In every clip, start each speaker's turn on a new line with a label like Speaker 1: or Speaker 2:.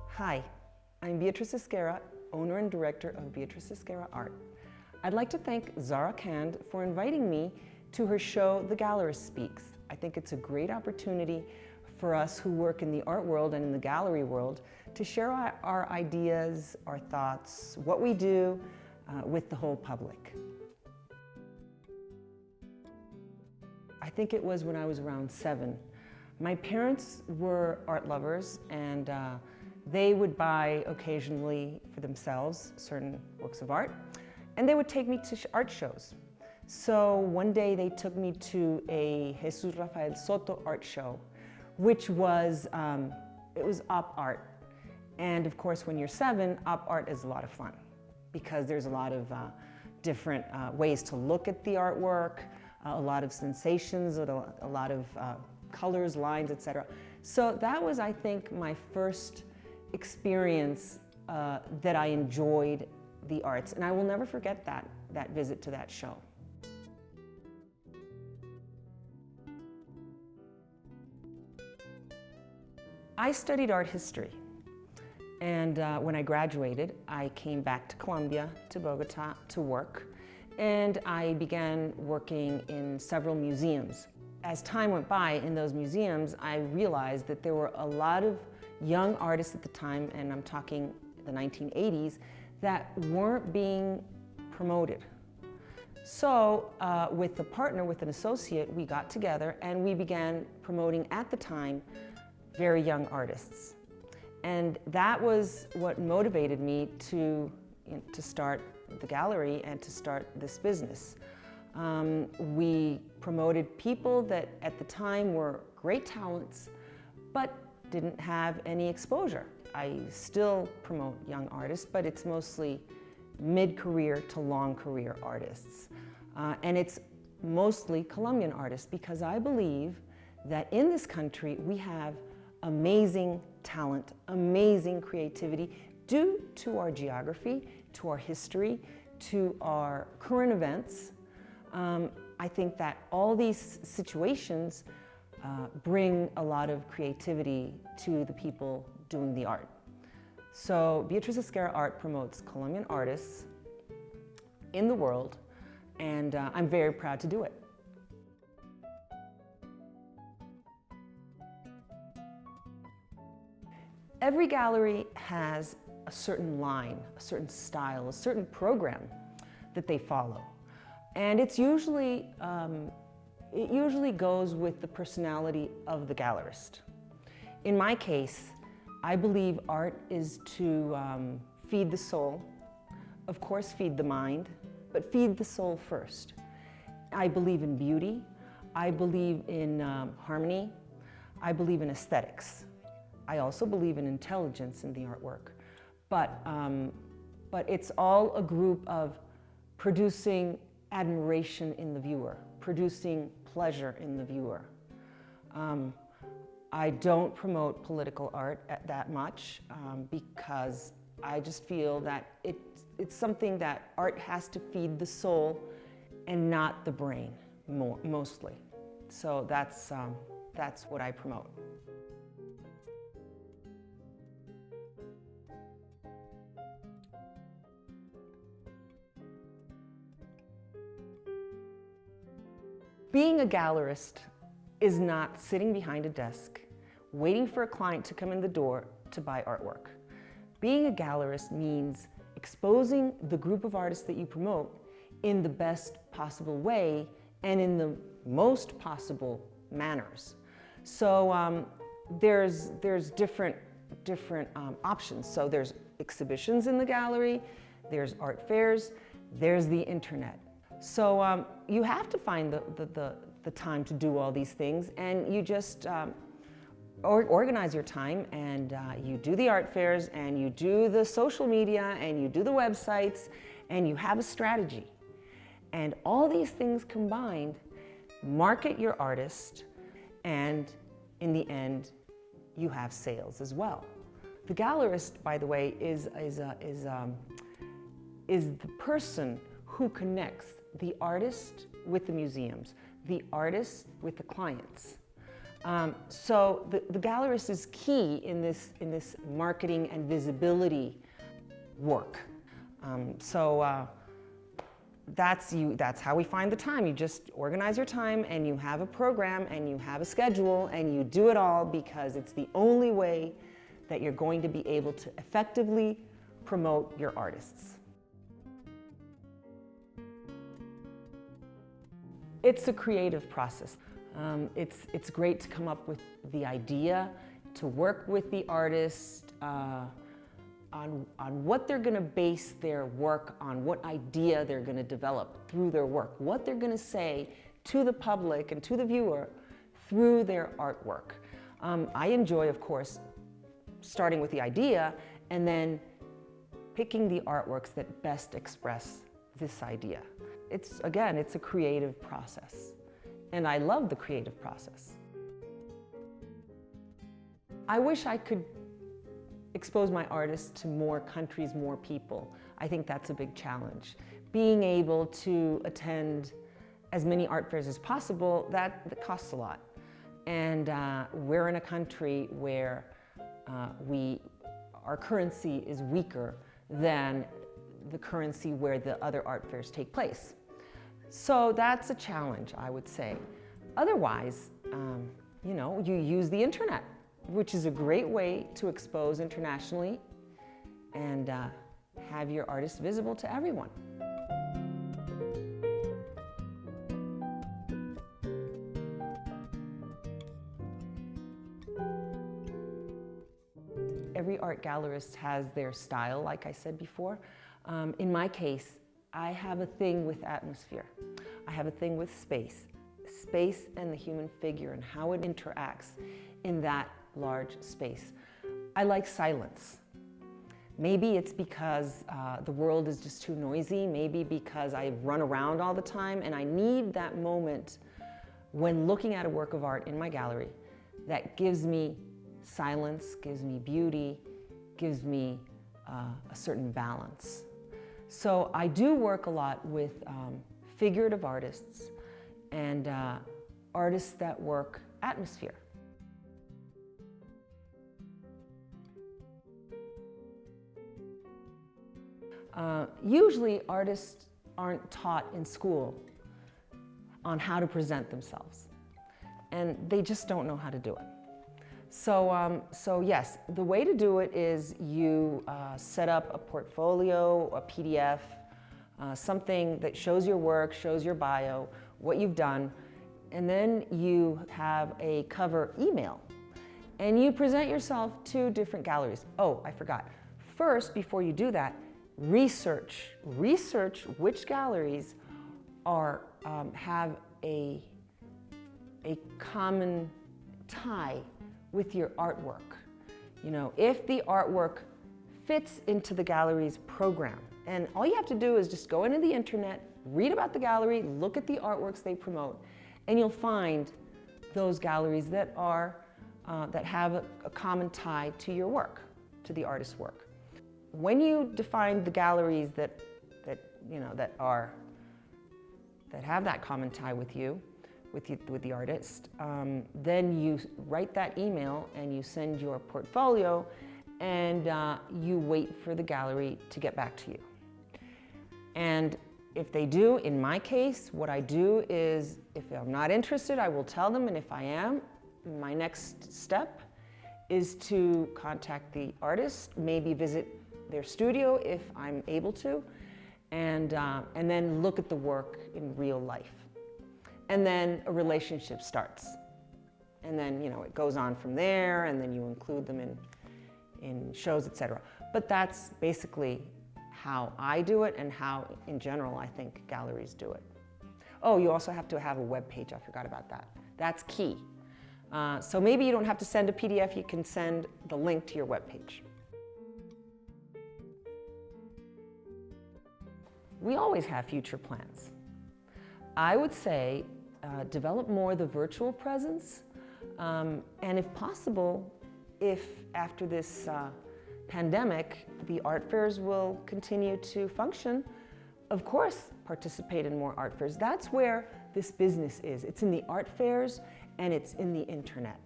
Speaker 1: Hi, I'm Beatriz Esguerra, owner and director of Beatriz Esguerra Art. I'd like to thank Zara Kand for inviting me to her show, The Gallerist Speaks. I think it's a great opportunity for us who work in the art world and in the gallery world to share our ideas, our thoughts, what we do with the whole public. I think it was when I was around 7. My parents were art lovers, and they would buy occasionally for themselves certain works of art, and they would take me to art shows. So one day they took me to a Jesus Rafael Soto art show, which was, it was op art. And of course, when you're 7, op art is a lot of fun because there's a lot of different ways to look at the artwork, a lot of sensations, a lot of colors, lines, etc. So that was, I think, my first experience that I enjoyed the arts, and I will never forget that visit to that show. I studied art history, and when I graduated, I came back to Colombia, to Bogota, to work, and I began working in several museums. As time went by in those museums, I realized that there were a lot of young artists at the time, and I'm talking the 1980s, that weren't being promoted. So with a partner, with an associate, we got together and we began promoting, at the time, very young artists. And that was what motivated me to start the gallery and to start this business. We promoted people that at the time were great talents, but didn't have any exposure. I still promote young artists, but it's mostly mid-career to long-career artists. And it's mostly Colombian artists, because I believe that in this country we have amazing talent, amazing creativity, due to our geography, to our history, to our current events. I think that all these situations bring a lot of creativity to the people doing the art. So Beatriz Esguerra Art promotes Colombian artists in the world, and I'm very proud to do it. Every gallery has a certain line, a certain style, a certain program that they follow. And it's usually, it usually goes with the personality of the gallerist. In my case, I believe art is to feed the soul, of course feed the mind, but feed the soul first. I believe in beauty, I believe in harmony, I believe in aesthetics. I also believe in intelligence in the artwork, but it's all a group of producing admiration in the viewer, producing pleasure in the viewer. I don't promote political art that much because I just feel that it's something that art has to feed the soul and not the brain, mostly. So that's what I promote. Being a gallerist is not sitting behind a desk, waiting for a client to come in the door to buy artwork. Being a gallerist means exposing the group of artists that you promote in the best possible way and in the most possible manners. So there's different options. So there's exhibitions in the gallery, there's art fairs, there's the internet. So you have to find the time to do all these things, and you just organize your time, and you do the art fairs, and you do the social media, and you do the websites, and you have a strategy. And all these things combined market your artist, and in the end, you have sales as well. The gallerist, by the way, is the person who connects the artist with the museums, the artist with the clients. So the gallerist is key in this marketing and visibility work. That's how we find the time. You just organize your time and you have a program and you have a schedule and you do it all because it's the only way that you're going to be able to effectively promote your artists. It's a creative process. It's great to come up with the idea, to work with the artist on what they're going to base their work on, what idea they're going to develop through their work, what they're going to say to the public and to the viewer through their artwork. I enjoy, of course, starting with the idea and then picking the artworks that best express this idea. Again, it's a creative process, and I love the creative process. I wish I could expose my artists to more countries, more people. I think that's a big challenge. Being able to attend as many art fairs as possible, that costs a lot. And we're in a country where our currency is weaker than the currency where the other art fairs take place. So that's a challenge, I would say. Otherwise, you use the internet, which is a great way to expose internationally and have your artists visible to everyone. Every art gallerist has their style, like I said before. In my case, I have a thing with atmosphere. I have a thing with space and the human figure and how it interacts in that large space. I like silence. Maybe it's because the world is just too noisy, maybe because I run around all the time and I need that moment when looking at a work of art in my gallery that gives me silence, gives me beauty, gives me a certain balance. So I do work a lot with figurative artists and artists that work atmosphere. Usually artists aren't taught in school on how to present themselves, and they just don't know how to do it. So yes, the way to do it is you set up a portfolio, a PDF, something that shows your work, shows your bio, what you've done, and then you have a cover email. And you present yourself to different galleries. Oh, I forgot. First, before you do that, research which galleries have a common tie with your artwork. If the artwork fits into the gallery's program, and all you have to do is just go into the internet, read about the gallery, look at the artworks they promote, and you'll find those galleries that have a common tie to your work, to the artist's work. When you define the galleries that have that common tie with you, with the artist, then you write that email and you send your portfolio and you wait for the gallery to get back to you. And if they do, in my case, what I do is, if I'm not interested, I will tell them, and if I am, my next step is to contact the artist, maybe visit their studio if I'm able to, and then look at the work in real life. And then a relationship starts. And then, it goes on from there, and then you include them in shows, etc. But that's basically how I do it and how, in general, I think galleries do it. Oh, you also have to have a web page. I forgot about that. That's key. So maybe you don't have to send a PDF. You can send the link to your web page. We always have future plans. I would say develop more the virtual presence, and if possible, if after this pandemic the art fairs will continue to function, of course participate in more art fairs. That's where this business is. It's in the art fairs and it's in the internet.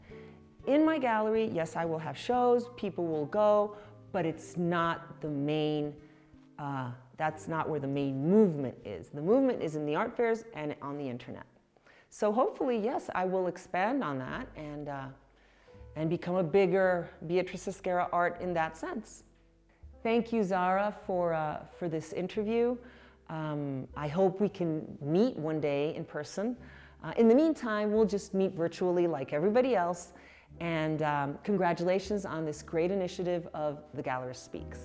Speaker 1: In my gallery, yes, I will have shows, people will go, but it's not the main, that's not where the main movement is. The movement is in the art fairs and on the internet. So hopefully, yes, I will expand on that and become a bigger Beatriz Esguerra Art in that sense. Thank you, Zara, for this interview. I hope we can meet one day in person. In the meantime, we'll just meet virtually like everybody else. And congratulations on this great initiative of The Gallerist Speaks.